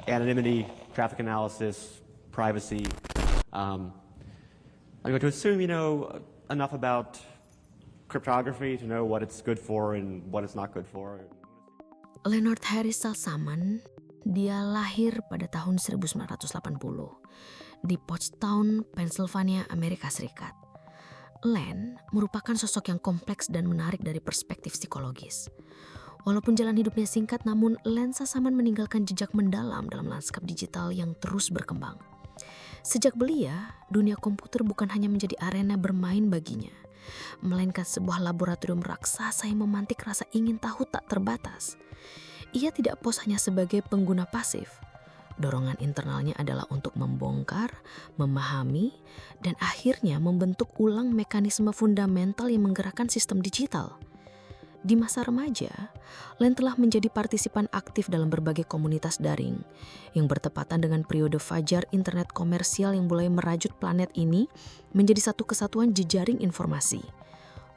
anonymity, traffic analysis, privacy. I'm going to assume you know enough about cryptography to know what it's good for and what it's not good for. Leonard Harris Salsaman, dia lahir pada tahun 1980 di Pottstown, Pennsylvania, Amerika Serikat. Len merupakan sosok yang kompleks dan menarik dari perspektif psikologis. Walaupun jalan hidupnya singkat, namun Len Salsaman meninggalkan jejak mendalam dalam lanskap digital yang terus berkembang. Sejak belia, dunia komputer bukan hanya menjadi arena bermain baginya, melainkan sebuah laboratorium raksasa yang memantik rasa ingin tahu tak terbatas. Ia tidak pos hanya sebagai pengguna pasif. Dorongan internalnya adalah untuk membongkar, memahami, dan akhirnya membentuk ulang mekanisme fundamental yang menggerakkan sistem digital. Di masa remaja, Len telah menjadi partisipan aktif dalam berbagai komunitas daring yang bertepatan dengan periode fajar internet komersial yang mulai merajut planet ini menjadi satu kesatuan jejaring informasi.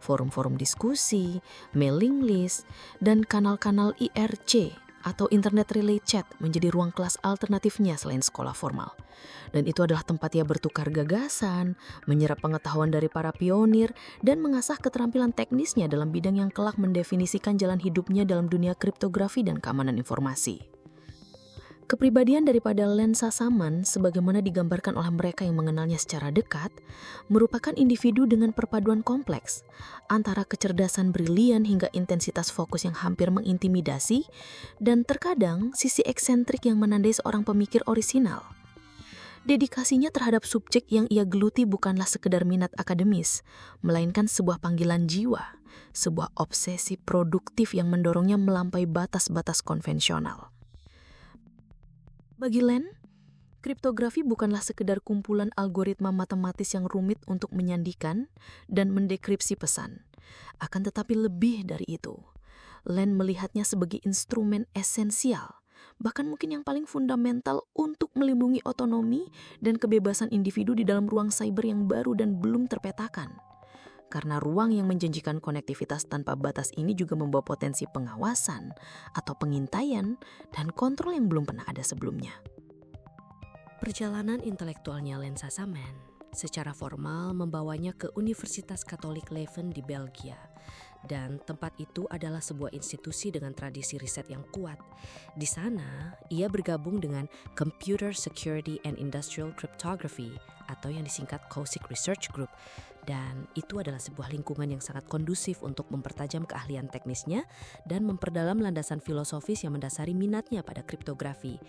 Forum-forum diskusi, mailing list, dan kanal-kanal IRC atau Internet Relay Chat menjadi ruang kelas alternatifnya selain sekolah formal. Dan itu adalah tempat ia bertukar gagasan, menyerap pengetahuan dari para pionir, dan mengasah keterampilan teknisnya dalam bidang yang kelak mendefinisikan jalan hidupnya dalam dunia kriptografi dan keamanan informasi. Kepribadian daripada Len Salsaman, sebagaimana digambarkan oleh mereka yang mengenalnya secara dekat, merupakan individu dengan perpaduan kompleks antara kecerdasan brilian hingga intensitas fokus yang hampir mengintimidasi, dan terkadang sisi eksentrik yang menandai seorang pemikir orisinal. Dedikasinya terhadap subjek yang ia geluti bukanlah sekedar minat akademis, melainkan sebuah panggilan jiwa, sebuah obsesi produktif yang mendorongnya melampaui batas-batas konvensional. Bagi Len, kriptografi bukanlah sekedar kumpulan algoritma matematis yang rumit untuk menyandikan dan mendekripsi pesan. Akan tetapi lebih dari itu, Len melihatnya sebagai instrumen esensial, bahkan mungkin yang paling fundamental untuk melindungi otonomi dan kebebasan individu di dalam ruang cyber yang baru dan belum terpetakan. Karena ruang yang menjanjikan konektivitas tanpa batas ini juga membawa potensi pengawasan atau pengintaian dan kontrol yang belum pernah ada sebelumnya. Perjalanan intelektualnya Len Salsaman secara formal membawanya ke Universitas Katolik Leuven di Belgia. Dan tempat itu adalah sebuah institusi dengan tradisi riset yang kuat. Di sana, ia bergabung dengan Computer Security and Industrial Cryptography atau yang disingkat COSIC Research Group. Dan itu adalah sebuah lingkungan yang sangat kondusif untuk mempertajam keahlian teknisnya dan memperdalam landasan filosofis yang mendasari minatnya pada kriptografi.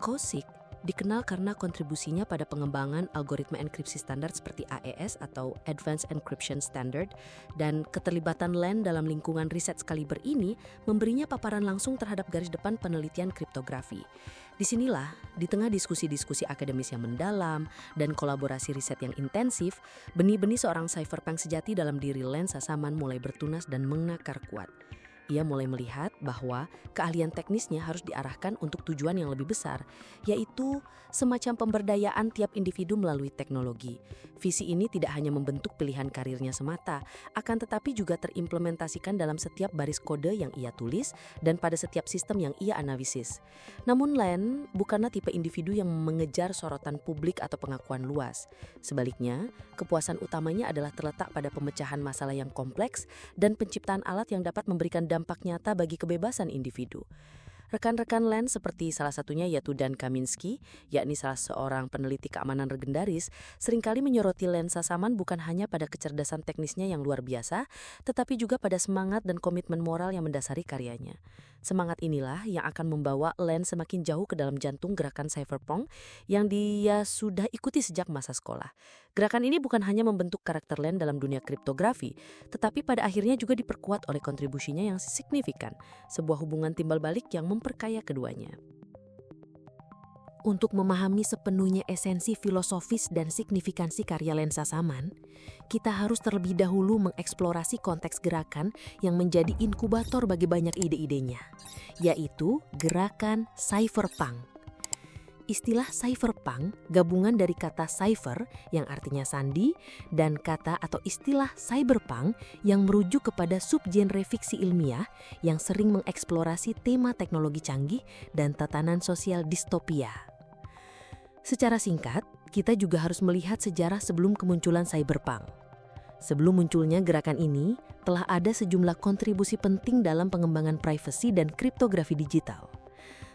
COSIC dikenal karena kontribusinya pada pengembangan algoritma enkripsi standar seperti AES atau Advanced Encryption Standard, dan keterlibatan Len dalam lingkungan riset sekaliber ini memberinya paparan langsung terhadap garis depan penelitian kriptografi. Disinilah, di tengah diskusi-diskusi akademis yang mendalam dan kolaborasi riset yang intensif, benih-benih seorang cypherpunk sejati dalam diri Len Salsaman mulai bertunas dan mengakar kuat. Ia mulai melihat bahwa keahlian teknisnya harus diarahkan untuk tujuan yang lebih besar, yaitu semacam pemberdayaan tiap individu melalui teknologi. Visi ini tidak hanya membentuk pilihan karirnya semata, akan tetapi juga terimplementasikan dalam setiap baris kode yang ia tulis dan pada setiap sistem yang ia analisis. Namun Len bukanlah tipe individu yang mengejar sorotan publik atau pengakuan luas. Sebaliknya, kepuasan utamanya adalah terletak pada pemecahan masalah yang kompleks dan penciptaan alat yang dapat memberikan dampak nyata bagi kebebasan individu. Rekan-rekan Len seperti salah satunya yaitu Dan Kaminsky, yakni salah seorang peneliti keamanan legendaris, seringkali menyoroti Len Salsaman bukan hanya pada kecerdasan teknisnya yang luar biasa, tetapi juga pada semangat dan komitmen moral yang mendasari karyanya. Semangat inilah yang akan membawa Len semakin jauh ke dalam jantung gerakan cypherpunk yang dia sudah ikuti sejak masa sekolah. Gerakan ini bukan hanya membentuk karakter Len dalam dunia kriptografi, tetapi pada akhirnya juga diperkuat oleh kontribusinya yang signifikan, sebuah hubungan timbal balik yang memperkaya keduanya. Untuk memahami sepenuhnya esensi filosofis dan signifikansi karya Len Salsaman, kita harus terlebih dahulu mengeksplorasi konteks gerakan yang menjadi inkubator bagi banyak ide-idenya, yaitu gerakan cypherpunk. istilah cypherpunk gabungan dari kata cipher yang artinya sandi dan kata atau istilah cyberpunk yang merujuk kepada subgenre fiksi ilmiah yang sering mengeksplorasi tema teknologi canggih dan tatanan sosial distopia. Secara singkat, kita juga harus melihat sejarah sebelum kemunculan cyberpunk. Sebelum munculnya gerakan ini, telah ada sejumlah kontribusi penting dalam pengembangan privasi dan kriptografi digital.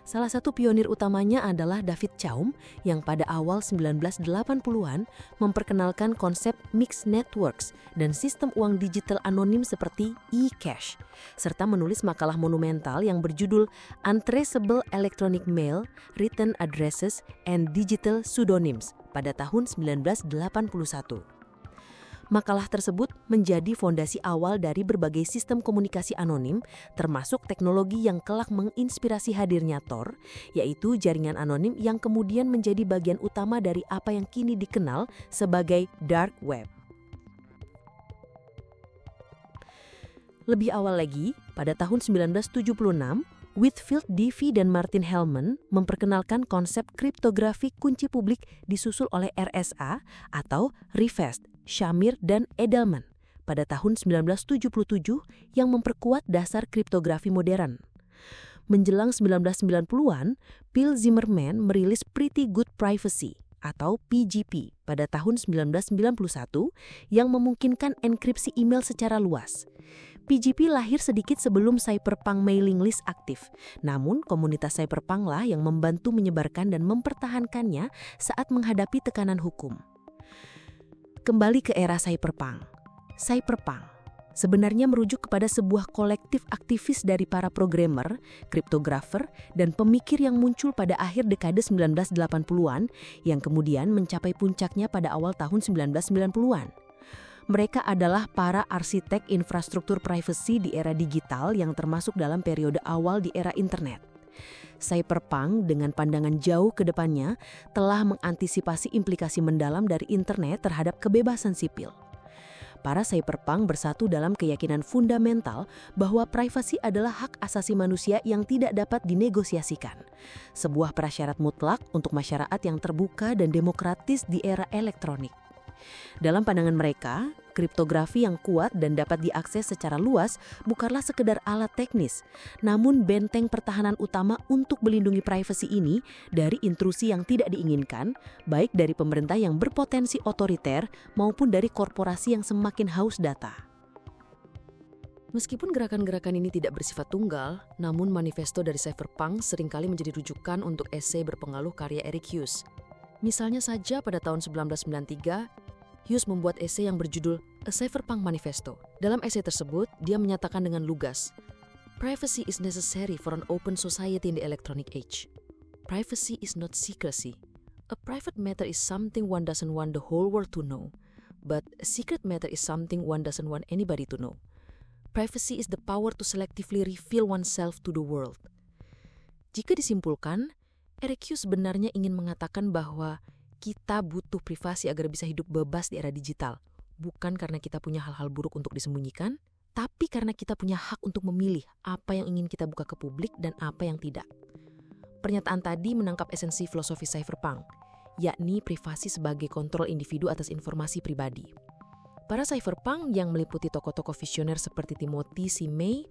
Salah satu pionir utamanya adalah David Chaum yang pada awal 1980-an memperkenalkan konsep mixed networks dan sistem uang digital anonim seperti e-cash, serta menulis makalah monumental yang berjudul Untraceable Electronic Mail, Written Addresses, and Digital Pseudonyms pada tahun 1981. Makalah tersebut menjadi fondasi awal dari berbagai sistem komunikasi anonim, termasuk teknologi yang kelak menginspirasi hadirnya Tor, yaitu jaringan anonim yang kemudian menjadi bagian utama dari apa yang kini dikenal sebagai Dark Web. Lebih awal lagi, pada tahun 1976, Whitfield Diffie dan Martin Hellman memperkenalkan konsep kriptografi kunci publik disusul oleh RSA atau Rivest, Shamir, dan Edelman pada tahun 1977 yang memperkuat dasar kriptografi modern. Menjelang 1990-an, Bill Zimmerman merilis Pretty Good Privacy atau PGP pada tahun 1991 yang memungkinkan enkripsi email secara luas. PGP lahir sedikit sebelum cyberpunk mailing list aktif, namun komunitas cyberpunk lah yang membantu menyebarkan dan mempertahankannya saat menghadapi tekanan hukum. Kembali ke era cyberpunk. Cyberpunk sebenarnya merujuk kepada sebuah kolektif aktivis dari para programmer, kriptografer, dan pemikir yang muncul pada akhir dekade 1980-an yang kemudian mencapai puncaknya pada awal tahun 1990-an. Mereka adalah para arsitek infrastruktur privasi di era digital yang termasuk dalam periode awal di era internet. Cyberpunk dengan pandangan jauh ke depannya telah mengantisipasi implikasi mendalam dari internet terhadap kebebasan sipil. Para cyberpunk bersatu dalam keyakinan fundamental bahwa privasi adalah hak asasi manusia yang tidak dapat dinegosiasikan. Sebuah prasyarat mutlak untuk masyarakat yang terbuka dan demokratis di era elektronik. Dalam pandangan mereka, kriptografi yang kuat dan dapat diakses secara luas bukanlah sekedar alat teknis, namun benteng pertahanan utama untuk melindungi privasi ini dari intrusi yang tidak diinginkan, baik dari pemerintah yang berpotensi otoriter maupun dari korporasi yang semakin haus data. Meskipun gerakan-gerakan ini tidak bersifat tunggal, namun manifesto dari cyberpunk seringkali menjadi rujukan untuk esai berpengaruh karya Eric Hughes. Misalnya saja pada tahun 1993, Hughes membuat esai yang berjudul A Cypherpunk Manifesto. Dalam esai tersebut, dia menyatakan dengan lugas, "Privacy is necessary for an open society in the electronic age. Privacy is not secrecy. A private matter is something one doesn't want the whole world to know, but a secret matter is something one doesn't want anybody to know. Privacy is the power to selectively reveal oneself to the world." Jika disimpulkan, Eric Hughes sebenarnya ingin mengatakan bahwa kita butuh privasi agar bisa hidup bebas di era digital. Bukan karena kita punya hal-hal buruk untuk disembunyikan, tapi karena kita punya hak untuk memilih apa yang ingin kita buka ke publik dan apa yang tidak. Pernyataan tadi menangkap esensi filosofi cyberpunk, yakni privasi sebagai kontrol individu atas informasi pribadi. Para cyberpunk yang meliputi tokoh-tokoh visioner seperti Timothy C. May,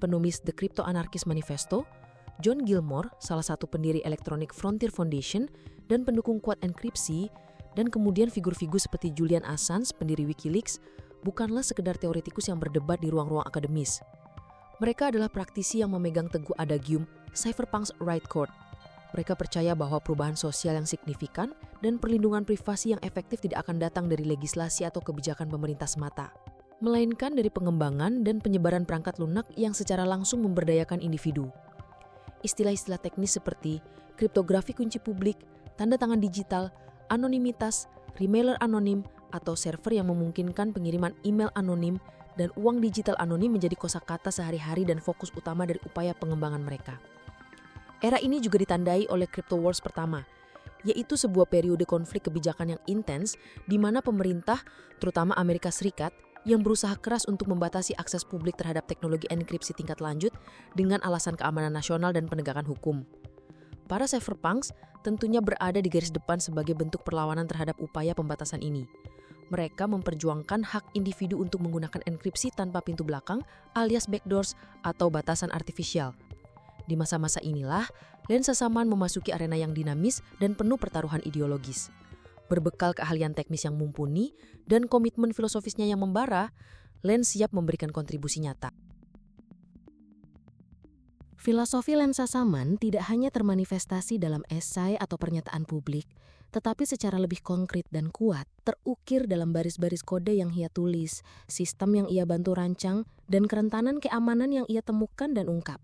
penulis The Crypto Anarchist Manifesto, John Gilmore, salah satu pendiri Electronic Frontier Foundation dan pendukung kuat enkripsi, dan kemudian figur-figur seperti Julian Assange, pendiri WikiLeaks, bukanlah sekedar teoretikus yang berdebat di ruang-ruang akademis. Mereka adalah praktisi yang memegang teguh adagium Cypherpunk's Right Chord. Mereka percaya bahwa perubahan sosial yang signifikan dan perlindungan privasi yang efektif tidak akan datang dari legislasi atau kebijakan pemerintah semata, melainkan dari pengembangan dan penyebaran perangkat lunak yang secara langsung memberdayakan individu. Istilah-istilah teknis seperti kriptografi kunci publik, tanda tangan digital, anonimitas, remailer anonim, atau server yang memungkinkan pengiriman email anonim, dan uang digital anonim menjadi kosakata sehari-hari dan fokus utama dari upaya pengembangan mereka. Era ini juga ditandai oleh Crypto Wars pertama, yaitu sebuah periode konflik kebijakan yang intens di mana pemerintah, terutama Amerika Serikat, yang berusaha keras untuk membatasi akses publik terhadap teknologi enkripsi tingkat lanjut dengan alasan keamanan nasional dan penegakan hukum. para cypherpunks tentunya berada di garis depan sebagai bentuk perlawanan terhadap upaya pembatasan ini. Mereka memperjuangkan hak individu untuk menggunakan enkripsi tanpa pintu belakang alias backdoors atau batasan artifisial. Di masa-masa inilah, Len Sassaman memasuki arena yang dinamis dan penuh pertaruhan ideologis. Berbekal keahlian teknis yang mumpuni dan komitmen filosofisnya yang membara, Len siap memberikan kontribusi nyata. Filosofi Len Sassaman tidak hanya termanifestasi dalam esai atau pernyataan publik, tetapi secara lebih konkret dan kuat, terukir dalam baris-baris kode yang ia tulis, sistem yang ia bantu rancang, dan kerentanan keamanan yang ia temukan dan ungkap.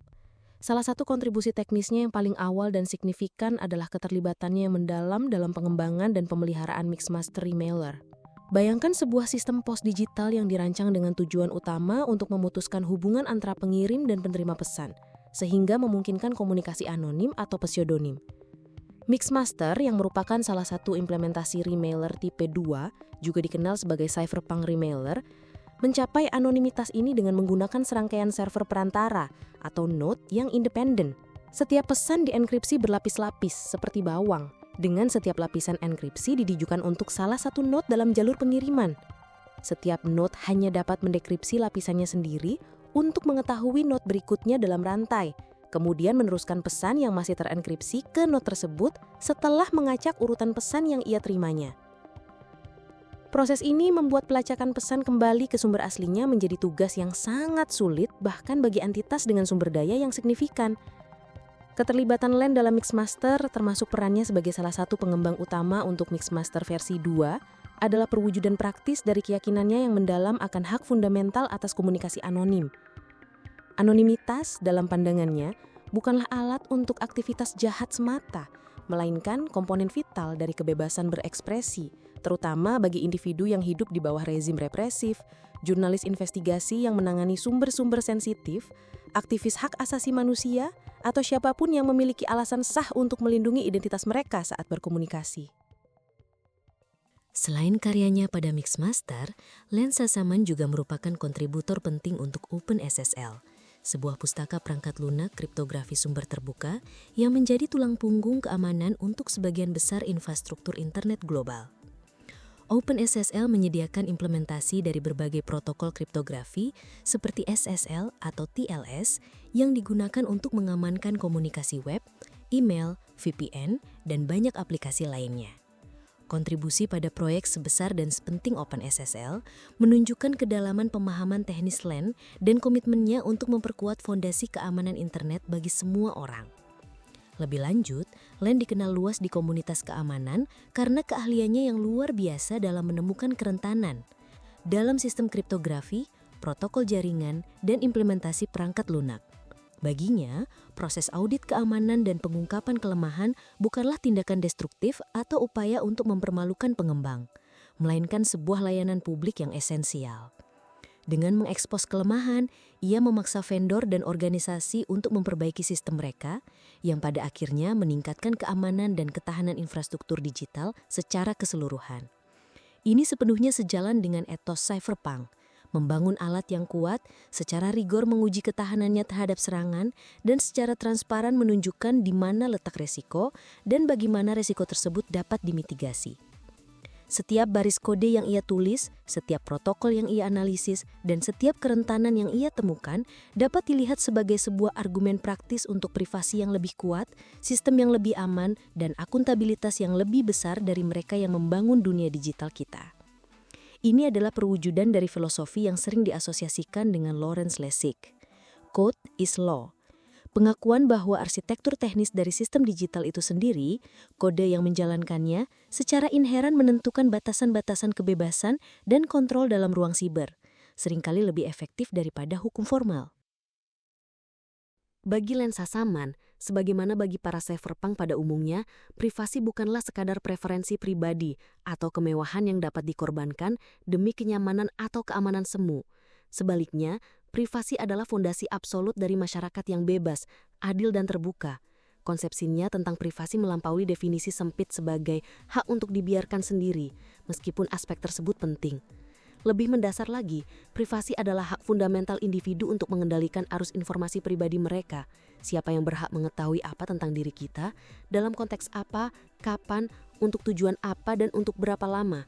Salah satu kontribusi teknisnya yang paling awal dan signifikan adalah keterlibatannya yang mendalam dalam pengembangan dan pemeliharaan Mixmaster Remailer. Bayangkan sebuah sistem pos digital yang dirancang dengan tujuan utama untuk memutuskan hubungan antara pengirim dan penerima pesan, sehingga memungkinkan komunikasi anonim atau pseudonim. Mixmaster yang merupakan salah satu implementasi Remailer tipe 2, juga dikenal sebagai Cypherpunk Remailer, mencapai anonimitas ini dengan menggunakan serangkaian server perantara atau node yang independen. Setiap pesan dienkripsi berlapis-lapis seperti bawang, dengan setiap lapisan enkripsi ditujukan untuk salah satu node dalam jalur pengiriman. Setiap node hanya dapat mendekripsi lapisannya sendiri untuk mengetahui node berikutnya dalam rantai, kemudian meneruskan pesan yang masih terenkripsi ke node tersebut setelah mengacak urutan pesan yang ia terimanya. Proses ini membuat pelacakan pesan kembali ke sumber aslinya menjadi tugas yang sangat sulit bahkan bagi entitas dengan sumber daya yang signifikan. Keterlibatan Len dalam Mixmaster termasuk perannya sebagai salah satu pengembang utama untuk Mixmaster versi 2 adalah perwujudan praktis dari keyakinannya yang mendalam akan hak fundamental atas komunikasi anonim. Anonimitas dalam pandangannya bukanlah alat untuk aktivitas jahat semata, melainkan komponen vital dari kebebasan berekspresi, terutama bagi individu yang hidup di bawah rezim represif, jurnalis investigasi yang menangani sumber-sumber sensitif, aktivis hak asasi manusia, atau siapapun yang memiliki alasan sah untuk melindungi identitas mereka saat berkomunikasi. Selain karyanya pada Mixmaster, Len Sassaman juga merupakan kontributor penting untuk OpenSSL, sebuah pustaka perangkat lunak kriptografi sumber terbuka yang menjadi tulang punggung keamanan untuk sebagian besar infrastruktur internet global. OpenSSL menyediakan implementasi dari berbagai protokol kriptografi seperti SSL atau TLS yang digunakan untuk mengamankan komunikasi web, email, VPN, dan banyak aplikasi lainnya. Kontribusi pada proyek sebesar dan sepenting OpenSSL menunjukkan kedalaman pemahaman teknis Len dan komitmennya untuk memperkuat fondasi keamanan internet bagi semua orang. Lebih lanjut, Len dikenal luas di komunitas keamanan karena keahliannya yang luar biasa dalam menemukan kerentanan dalam sistem kriptografi, protokol jaringan, dan implementasi perangkat lunak. Baginya, proses audit keamanan dan pengungkapan kelemahan bukanlah tindakan destruktif atau upaya untuk mempermalukan pengembang, melainkan sebuah layanan publik yang esensial. Dengan mengekspos kelemahan, ia memaksa vendor dan organisasi untuk memperbaiki sistem mereka, yang pada akhirnya meningkatkan keamanan dan ketahanan infrastruktur digital secara keseluruhan. Ini sepenuhnya sejalan dengan etos cypherpunk, membangun alat yang kuat, secara rigor menguji ketahanannya terhadap serangan, dan secara transparan menunjukkan di mana letak resiko dan bagaimana resiko tersebut dapat dimitigasi. Setiap baris kode yang ia tulis, setiap protokol yang ia analisis, dan setiap kerentanan yang ia temukan dapat dilihat sebagai sebuah argumen praktis untuk privasi yang lebih kuat, sistem yang lebih aman, dan akuntabilitas yang lebih besar dari mereka yang membangun dunia digital kita. Ini adalah perwujudan dari filosofi yang sering diasosiasikan dengan Lawrence Lessig. Code is law. Pengakuan bahwa arsitektur teknis dari sistem digital itu sendiri, kode yang menjalankannya, secara inheran menentukan batasan-batasan kebebasan dan kontrol dalam ruang siber, seringkali lebih efektif daripada hukum formal. Bagi Len Sassaman, sebagaimana bagi para cypherpunk pada umumnya, privasi bukanlah sekadar preferensi pribadi atau kemewahan yang dapat dikorbankan demi kenyamanan atau keamanan semu. Sebaliknya, privasi adalah fondasi absolut dari masyarakat yang bebas, adil dan terbuka. Konsepsinya tentang privasi melampaui definisi sempit sebagai hak untuk dibiarkan sendiri, meskipun aspek tersebut penting. Lebih mendasar lagi, privasi adalah hak fundamental individu untuk mengendalikan arus informasi pribadi mereka. Siapa yang berhak mengetahui apa tentang diri kita, dalam konteks apa, kapan, untuk tujuan apa, dan untuk berapa lama.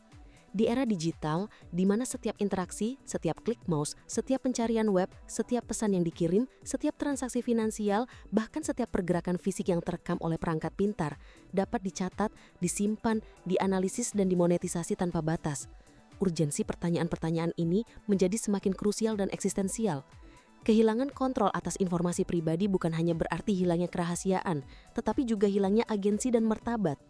Di era digital, di mana setiap interaksi, setiap klik mouse, setiap pencarian web, setiap pesan yang dikirim, setiap transaksi finansial, bahkan setiap pergerakan fisik yang terekam oleh perangkat pintar, dapat dicatat, disimpan, dianalisis, dan dimonetisasi tanpa batas. Urgensi pertanyaan-pertanyaan ini menjadi semakin krusial dan eksistensial. Kehilangan kontrol atas informasi pribadi bukan hanya berarti hilangnya kerahasiaan, tetapi juga hilangnya agensi dan martabat.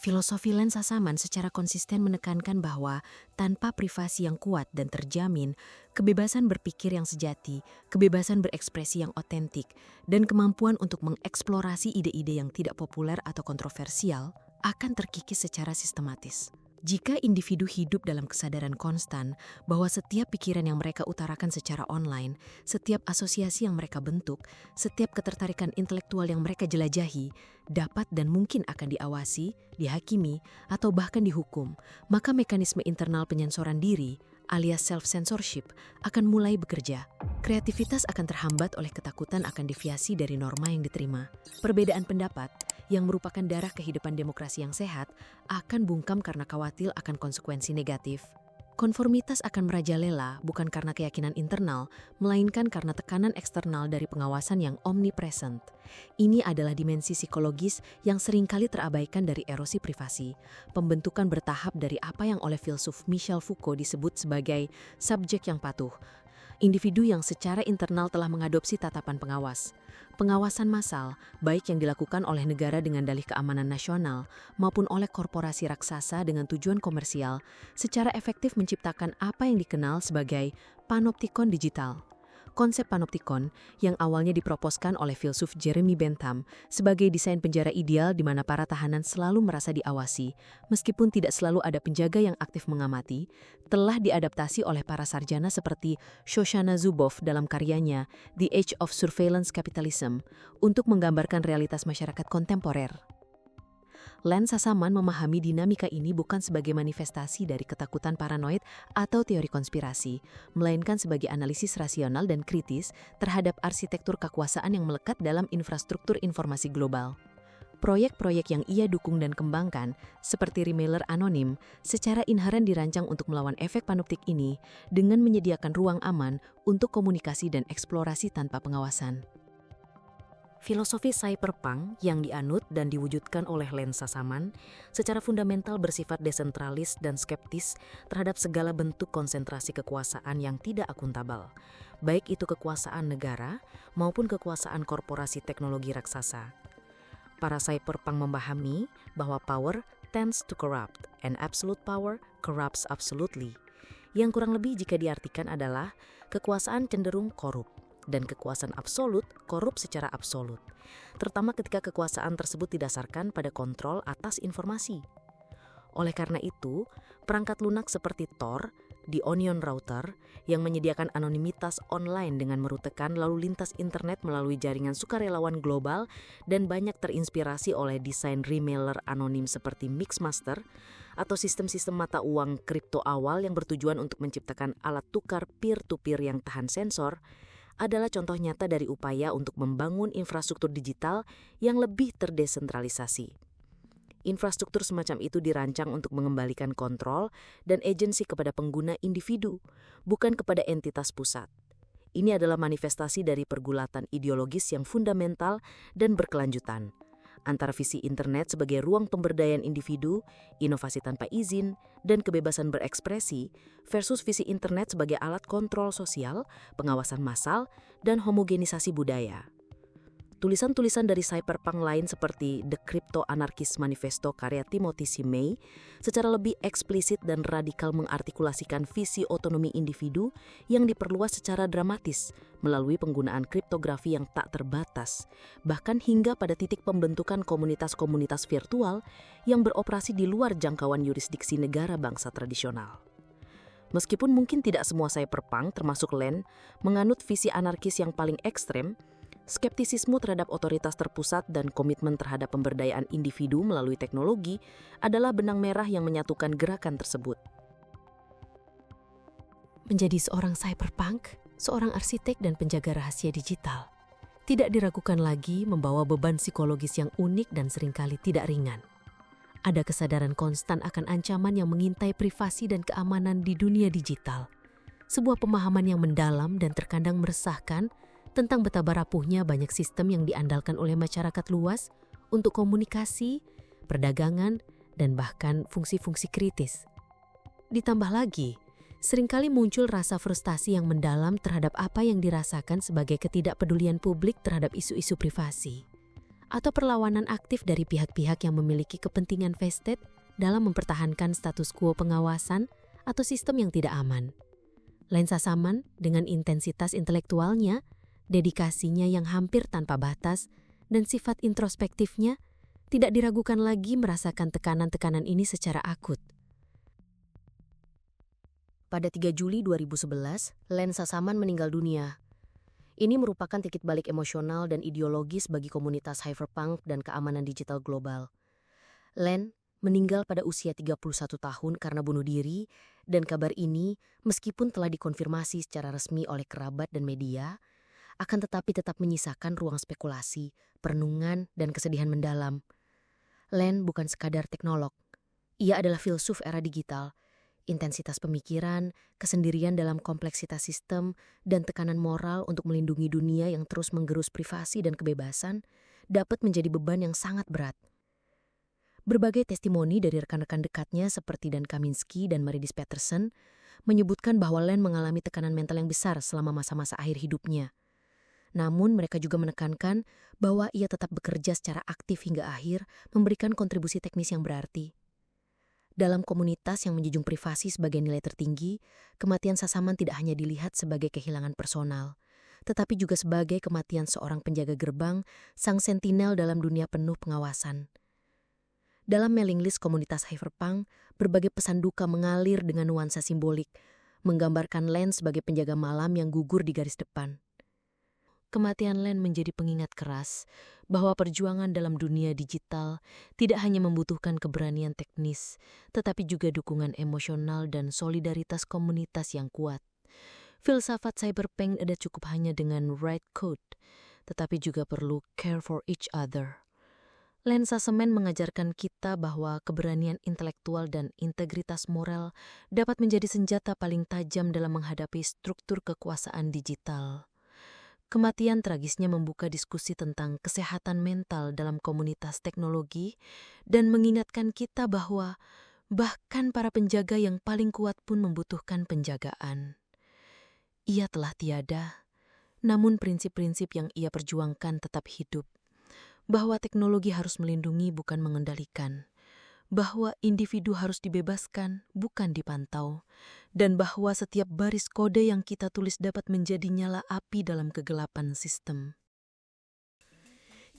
Filosofi Len Sassaman secara konsisten menekankan bahwa tanpa privasi yang kuat dan terjamin, kebebasan berpikir yang sejati, kebebasan berekspresi yang otentik, dan kemampuan untuk mengeksplorasi ide-ide yang tidak populer atau kontroversial akan terkikis secara sistematis. Jika individu hidup dalam kesadaran konstan bahwa setiap pikiran yang mereka utarakan secara online, setiap asosiasi yang mereka bentuk, setiap ketertarikan intelektual yang mereka jelajahi, dapat dan mungkin akan diawasi, dihakimi, atau bahkan dihukum, maka mekanisme internal penyensoran diri, alias self-censorship, akan mulai bekerja. Kreativitas akan terhambat oleh ketakutan akan deviasi dari norma yang diterima. Perbedaan pendapat, yang merupakan darah kehidupan demokrasi yang sehat, akan bungkam karena khawatir akan konsekuensi negatif. Konformitas akan merajalela bukan karena keyakinan internal, melainkan karena tekanan eksternal dari pengawasan yang omnipresent. Ini adalah dimensi psikologis yang seringkali terabaikan dari erosi privasi, pembentukan bertahap dari apa yang oleh filsuf Michel Foucault disebut sebagai subjek yang patuh, individu yang secara internal telah mengadopsi tatapan pengawas. Pengawasan massal, baik yang dilakukan oleh negara dengan dalih keamanan nasional maupun oleh korporasi raksasa dengan tujuan komersial, secara efektif menciptakan apa yang dikenal sebagai panoptikon digital. Konsep panoptikon yang awalnya diproposkan oleh filsuf Jeremy Bentham sebagai desain penjara ideal di mana para tahanan selalu merasa diawasi, meskipun tidak selalu ada penjaga yang aktif mengamati, telah diadaptasi oleh para sarjana seperti Shoshana Zuboff dalam karyanya The Age of Surveillance Capitalism untuk menggambarkan realitas masyarakat kontemporer. Len Sassaman memahami dinamika ini bukan sebagai manifestasi dari ketakutan paranoid atau teori konspirasi, melainkan sebagai analisis rasional dan kritis terhadap arsitektur kekuasaan yang melekat dalam infrastruktur informasi global. Proyek-proyek yang ia dukung dan kembangkan, seperti Remailer Anonim, secara inheren dirancang untuk melawan efek panoptik ini dengan menyediakan ruang aman untuk komunikasi dan eksplorasi tanpa pengawasan. Filosofi cyberpunk yang dianut dan diwujudkan oleh Len Sassaman secara fundamental bersifat desentralis dan skeptis terhadap segala bentuk konsentrasi kekuasaan yang tidak akuntabel, baik itu kekuasaan negara maupun kekuasaan korporasi teknologi raksasa. Para cyberpunk memahami bahwa power tends to corrupt and absolute power corrupts absolutely, yang kurang lebih jika diartikan adalah kekuasaan cenderung korup dan kekuasaan absolut korup secara absolut, terutama ketika kekuasaan tersebut didasarkan pada kontrol atas informasi. Oleh karena itu, perangkat lunak seperti Tor, The Onion Router, yang menyediakan anonimitas online dengan merutekan lalu lintas internet melalui jaringan sukarelawan global dan banyak terinspirasi oleh desain remailer anonim seperti Mixmaster, atau sistem-sistem mata uang kripto awal yang bertujuan untuk menciptakan alat tukar peer-to-peer yang tahan sensor, adalah contoh nyata dari upaya untuk membangun infrastruktur digital yang lebih terdesentralisasi. Infrastruktur semacam itu dirancang untuk mengembalikan kontrol dan agensi kepada pengguna individu, bukan kepada entitas pusat. Ini adalah manifestasi dari pergulatan ideologis yang fundamental dan berkelanjutan, antara visi internet sebagai ruang pemberdayaan individu, inovasi tanpa izin, dan kebebasan berekspresi versus visi internet sebagai alat kontrol sosial, pengawasan massal, dan homogenisasi budaya. Tulisan-tulisan dari cyberpunk lain seperti The Crypto Anarchist Manifesto karya Timothy C. May secara lebih eksplisit dan radikal mengartikulasikan visi otonomi individu yang diperluas secara dramatis melalui penggunaan kriptografi yang tak terbatas, bahkan hingga pada titik pembentukan komunitas-komunitas virtual yang beroperasi di luar jangkauan yurisdiksi negara bangsa tradisional. Meskipun mungkin tidak semua cyberpunk termasuk Len menganut visi anarkis yang paling ekstrem, skeptisisme terhadap otoritas terpusat dan komitmen terhadap pemberdayaan individu melalui teknologi adalah benang merah yang menyatukan gerakan tersebut. Menjadi seorang cyberpunk, seorang arsitek dan penjaga rahasia digital, tidak diragukan lagi membawa beban psikologis yang unik dan seringkali tidak ringan. Ada kesadaran konstan akan ancaman yang mengintai privasi dan keamanan di dunia digital. Sebuah pemahaman yang mendalam dan terkadang meresahkan tentang betapa rapuhnya banyak sistem yang diandalkan oleh masyarakat luas untuk komunikasi, perdagangan, dan bahkan fungsi-fungsi kritis. Ditambah lagi, seringkali muncul rasa frustasi yang mendalam terhadap apa yang dirasakan sebagai ketidakpedulian publik terhadap isu-isu privasi, atau perlawanan aktif dari pihak-pihak yang memiliki kepentingan vested dalam mempertahankan status quo pengawasan atau sistem yang tidak aman. Lensa Saman dengan intensitas intelektualnya, dedikasinya yang hampir tanpa batas, dan sifat introspektifnya tidak diragukan lagi merasakan tekanan-tekanan ini secara akut. Pada 3 Juli 2011, Lensa Saman meninggal dunia. Ini merupakan titik balik emosional dan ideologis bagi komunitas cyberpunk dan keamanan digital global. Len meninggal pada usia 31 tahun karena bunuh diri, dan kabar ini, meskipun telah dikonfirmasi secara resmi oleh kerabat dan media, akan tetapi tetap menyisakan ruang spekulasi, perenungan, dan kesedihan mendalam. Len bukan sekadar teknolog. Ia adalah filsuf era digital. Intensitas pemikiran, kesendirian dalam kompleksitas sistem, dan tekanan moral untuk melindungi dunia yang terus menggerus privasi dan kebebasan dapat menjadi beban yang sangat berat. Berbagai testimoni dari rekan-rekan dekatnya seperti Dan Kaminsky dan Maridis Peterson menyebutkan bahwa Len mengalami tekanan mental yang besar selama masa-masa akhir hidupnya. Namun mereka juga menekankan bahwa ia tetap bekerja secara aktif hingga akhir, memberikan kontribusi teknis yang berarti. Dalam komunitas yang menjunjung privasi sebagai nilai tertinggi, kematian Sasaman tidak hanya dilihat sebagai kehilangan personal, tetapi juga sebagai kematian seorang penjaga gerbang, sang sentinel dalam dunia penuh pengawasan. Dalam mailing list komunitas cyberpunk, berbagai pesan duka mengalir dengan nuansa simbolik, menggambarkan Len sebagai penjaga malam yang gugur di garis depan. Kematian Len menjadi pengingat keras bahwa perjuangan dalam dunia digital tidak hanya membutuhkan keberanian teknis, tetapi juga dukungan emosional dan solidaritas komunitas yang kuat. Filsafat cyberpunk tidak cukup hanya dengan write code, tetapi juga perlu care for each other. Lensa Semen mengajarkan kita bahwa keberanian intelektual dan integritas moral dapat menjadi senjata paling tajam dalam menghadapi struktur kekuasaan digital. Kematian tragisnya membuka diskusi tentang kesehatan mental dalam komunitas teknologi dan mengingatkan kita bahwa bahkan para penjaga yang paling kuat pun membutuhkan penjagaan. Ia telah tiada, namun prinsip-prinsip yang ia perjuangkan tetap hidup. Bahwa teknologi harus melindungi bukan mengendalikan, bahwa individu harus dibebaskan bukan dipantau, dan bahwa setiap baris kode yang kita tulis dapat menjadi nyala api dalam kegelapan sistem.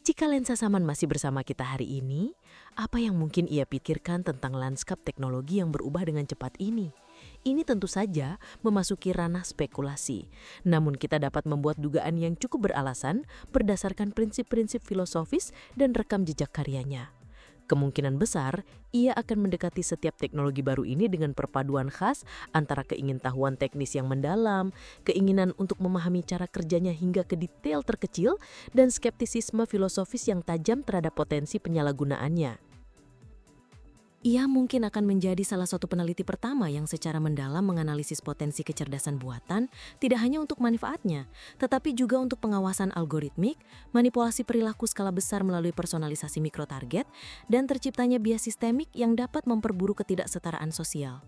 Jika Lensa Saman masih bersama kita hari ini, apa yang mungkin ia pikirkan tentang lanskap teknologi yang berubah dengan cepat ini? Ini tentu saja memasuki ranah spekulasi. Namun kita dapat membuat dugaan yang cukup beralasan berdasarkan prinsip-prinsip filosofis dan rekam jejak karyanya. Kemungkinan besar, ia akan mendekati setiap teknologi baru ini dengan perpaduan khas antara keingintahuan teknis yang mendalam, keinginan untuk memahami cara kerjanya hingga ke detail terkecil, dan skeptisisme filosofis yang tajam terhadap potensi penyalahgunaannya. Ia mungkin akan menjadi salah satu peneliti pertama yang secara mendalam menganalisis potensi kecerdasan buatan, tidak hanya untuk manfaatnya, tetapi juga untuk pengawasan algoritmik, manipulasi perilaku skala besar melalui personalisasi mikrotarget, dan terciptanya bias sistemik yang dapat memperburuk ketidaksetaraan sosial.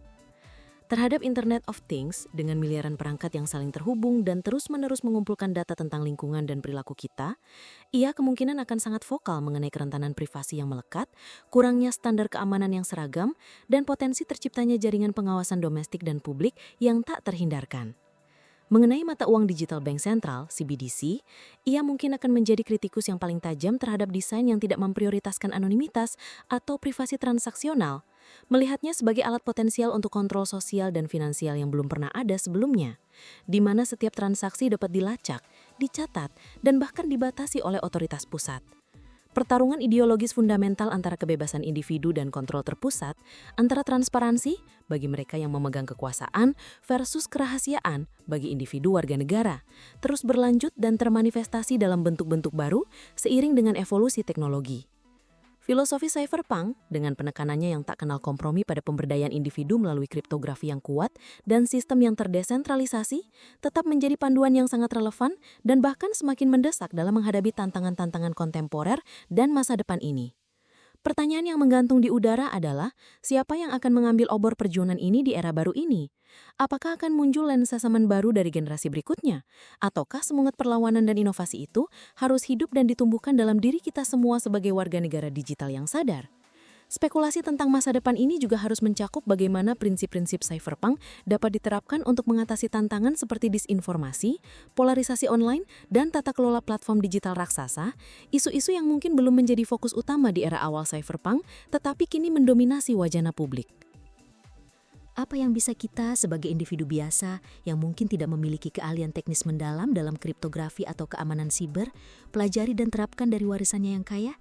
Terhadap Internet of Things, dengan miliaran perangkat yang saling terhubung dan terus-menerus mengumpulkan data tentang lingkungan dan perilaku kita, ia kemungkinan akan sangat vokal mengenai kerentanan privasi yang melekat, kurangnya standar keamanan yang seragam, dan potensi terciptanya jaringan pengawasan domestik dan publik yang tak terhindarkan. Mengenai mata uang digital bank sentral, CBDC, ia mungkin akan menjadi kritikus yang paling tajam terhadap desain yang tidak memprioritaskan anonimitas atau privasi transaksional. melihatnya sebagai alat potensial untuk kontrol sosial dan finansial yang belum pernah ada sebelumnya, di mana setiap transaksi dapat dilacak, dicatat, dan bahkan dibatasi oleh otoritas pusat. Pertarungan ideologis fundamental antara kebebasan individu dan kontrol terpusat, antara transparansi bagi mereka yang memegang kekuasaan versus kerahasiaan bagi individu warga negara, terus berlanjut dan termanifestasi dalam bentuk-bentuk baru seiring dengan evolusi teknologi. Filosofi cypherpunk dengan penekanannya yang tak kenal kompromi pada pemberdayaan individu melalui kriptografi yang kuat dan sistem yang terdesentralisasi tetap menjadi panduan yang sangat relevan dan bahkan semakin mendesak dalam menghadapi tantangan-tantangan kontemporer dan masa depan ini. Pertanyaan yang menggantung di udara adalah, siapa yang akan mengambil obor perjuangan ini di era baru ini? Apakah akan muncul lensa semen baru dari generasi berikutnya? Ataukah semangat perlawanan dan inovasi itu harus hidup dan ditumbuhkan dalam diri kita semua sebagai warga negara digital yang sadar? Spekulasi tentang masa depan ini juga harus mencakup bagaimana prinsip-prinsip cypherpunk dapat diterapkan untuk mengatasi tantangan seperti disinformasi, polarisasi online, dan tata kelola platform digital raksasa, isu-isu yang mungkin belum menjadi fokus utama di era awal cypherpunk, tetapi kini mendominasi wacana publik. Apa yang bisa kita sebagai individu biasa yang mungkin tidak memiliki keahlian teknis mendalam dalam kriptografi atau keamanan siber, pelajari dan terapkan dari warisannya yang kaya?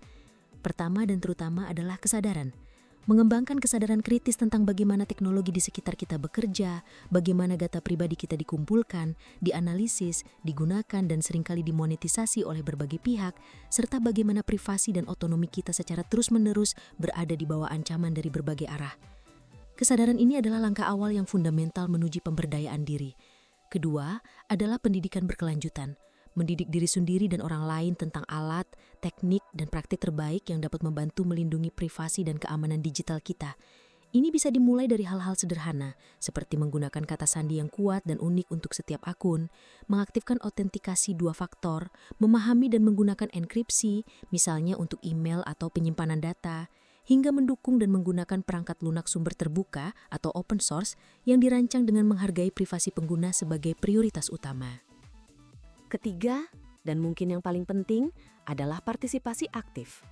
Pertama dan terutama adalah kesadaran. Mengembangkan kesadaran kritis tentang bagaimana teknologi di sekitar kita bekerja, bagaimana data pribadi kita dikumpulkan, dianalisis, digunakan dan seringkali dimonetisasi oleh berbagai pihak, serta bagaimana privasi dan otonomi kita secara terus-menerus berada di bawah ancaman dari berbagai arah. Kesadaran ini adalah langkah awal yang fundamental menuju pemberdayaan diri. Kedua adalah pendidikan berkelanjutan. Mendidik diri sendiri dan orang lain tentang alat, teknik, dan praktik terbaik yang dapat membantu melindungi privasi dan keamanan digital kita. Ini bisa dimulai dari hal-hal sederhana, seperti menggunakan kata sandi yang kuat dan unik untuk setiap akun, mengaktifkan autentikasi 2 faktor, memahami dan menggunakan enkripsi, misalnya untuk email atau penyimpanan data, hingga mendukung dan menggunakan perangkat lunak sumber terbuka atau open source yang dirancang dengan menghargai privasi pengguna sebagai prioritas utama. Ketiga, dan mungkin yang paling penting, adalah partisipasi aktif.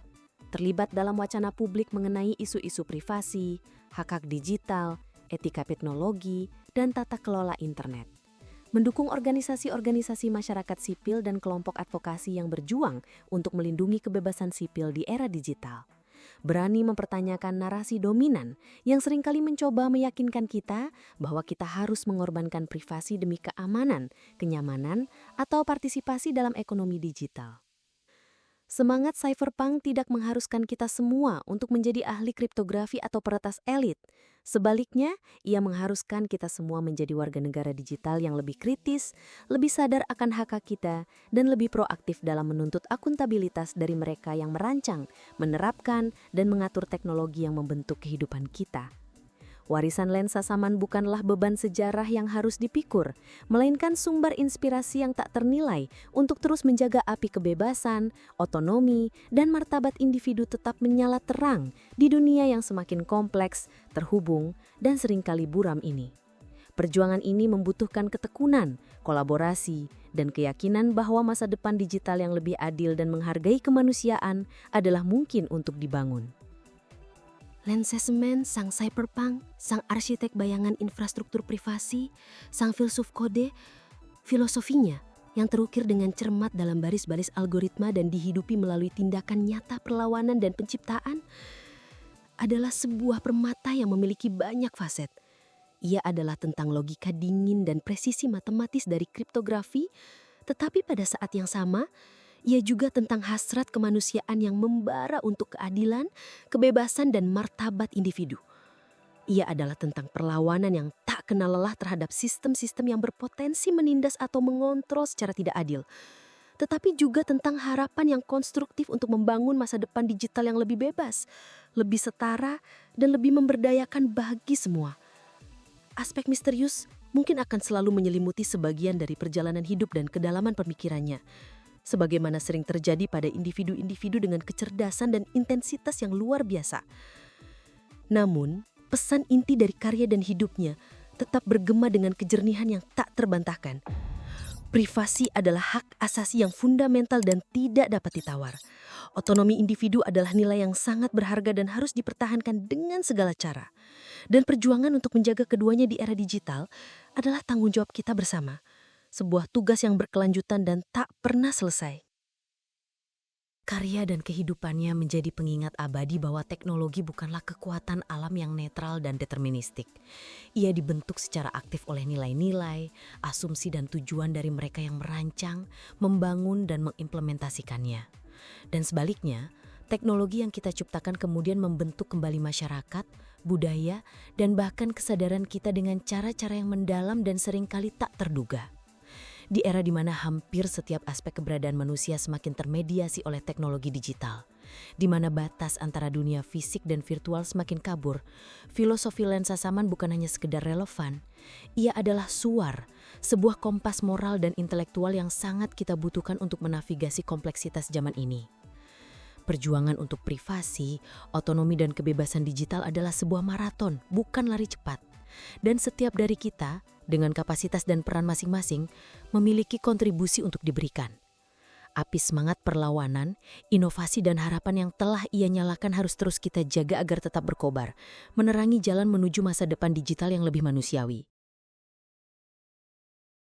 Terlibat dalam wacana publik mengenai isu-isu privasi, hak-hak digital, etika teknologi, dan tata kelola internet. Mendukung organisasi-organisasi masyarakat sipil dan kelompok advokasi yang berjuang untuk melindungi kebebasan sipil di era digital. Berani mempertanyakan narasi dominan yang seringkali mencoba meyakinkan kita bahwa kita harus mengorbankan privasi demi keamanan, kenyamanan, atau partisipasi dalam ekonomi digital. Semangat cypherpunk tidak mengharuskan kita semua untuk menjadi ahli kriptografi atau peretas elit. Sebaliknya, ia mengharuskan kita semua menjadi warga negara digital yang lebih kritis, lebih sadar akan hak-hak kita, dan lebih proaktif dalam menuntut akuntabilitas dari mereka yang merancang, menerapkan, dan mengatur teknologi yang membentuk kehidupan kita. Warisan lensa saman bukanlah beban sejarah yang harus dipikul, melainkan sumber inspirasi yang tak ternilai untuk terus menjaga api kebebasan, otonomi, dan martabat individu tetap menyala terang di dunia yang semakin kompleks, terhubung, dan seringkali buram ini. Perjuangan ini membutuhkan ketekunan, kolaborasi, dan keyakinan bahwa masa depan digital yang lebih adil dan menghargai kemanusiaan adalah mungkin untuk dibangun. Lensesman, sang cypherpunk, sang arsitek bayangan infrastruktur privasi, sang filsuf kode, filosofinya yang terukir dengan cermat dalam baris-baris algoritma dan dihidupi melalui tindakan nyata perlawanan dan penciptaan, adalah sebuah permata yang memiliki banyak faset. Ia adalah tentang logika dingin dan presisi matematis dari kriptografi, tetapi pada saat yang sama, ia juga tentang hasrat kemanusiaan yang membara untuk keadilan, kebebasan, dan martabat individu. Ia adalah tentang perlawanan yang tak kenal lelah terhadap sistem-sistem yang berpotensi menindas atau mengontrol secara tidak adil. Tetapi juga tentang harapan yang konstruktif untuk membangun masa depan digital yang lebih bebas, lebih setara, dan lebih memberdayakan bagi semua. Aspek misterius mungkin akan selalu menyelimuti sebagian dari perjalanan hidup dan kedalaman pemikirannya. Sebagaimana sering terjadi pada individu-individu dengan kecerdasan dan intensitas yang luar biasa. Namun, pesan inti dari karya dan hidupnya tetap bergema dengan kejernihan yang tak terbantahkan. Privasi adalah hak asasi yang fundamental dan tidak dapat ditawar. Otonomi individu adalah nilai yang sangat berharga dan harus dipertahankan dengan segala cara. Dan perjuangan untuk menjaga keduanya di era digital adalah tanggung jawab kita bersama. Sebuah tugas yang berkelanjutan dan tak pernah selesai. Karya dan kehidupannya menjadi pengingat abadi bahwa teknologi bukanlah kekuatan alam yang netral dan deterministik. Ia dibentuk secara aktif oleh nilai-nilai, asumsi dan tujuan dari mereka yang merancang, membangun dan mengimplementasikannya. Dan sebaliknya, teknologi yang kita ciptakan kemudian membentuk kembali masyarakat, budaya, dan bahkan kesadaran kita dengan cara-cara yang mendalam dan seringkali tak terduga. Di era di mana hampir setiap aspek keberadaan manusia semakin termediasi oleh teknologi digital, di mana batas antara dunia fisik dan virtual semakin kabur, filosofi lensa saman bukan hanya sekedar relevan, ia adalah suar, sebuah kompas moral dan intelektual yang sangat kita butuhkan untuk menavigasi kompleksitas zaman ini. Perjuangan untuk privasi, otonomi dan kebebasan digital adalah sebuah maraton, bukan lari cepat. Dan setiap dari kita, dengan kapasitas dan peran masing-masing, memiliki kontribusi untuk diberikan. Api semangat perlawanan, inovasi dan harapan yang telah ia nyalakan harus terus kita jaga agar tetap berkobar, menerangi jalan menuju masa depan digital yang lebih manusiawi.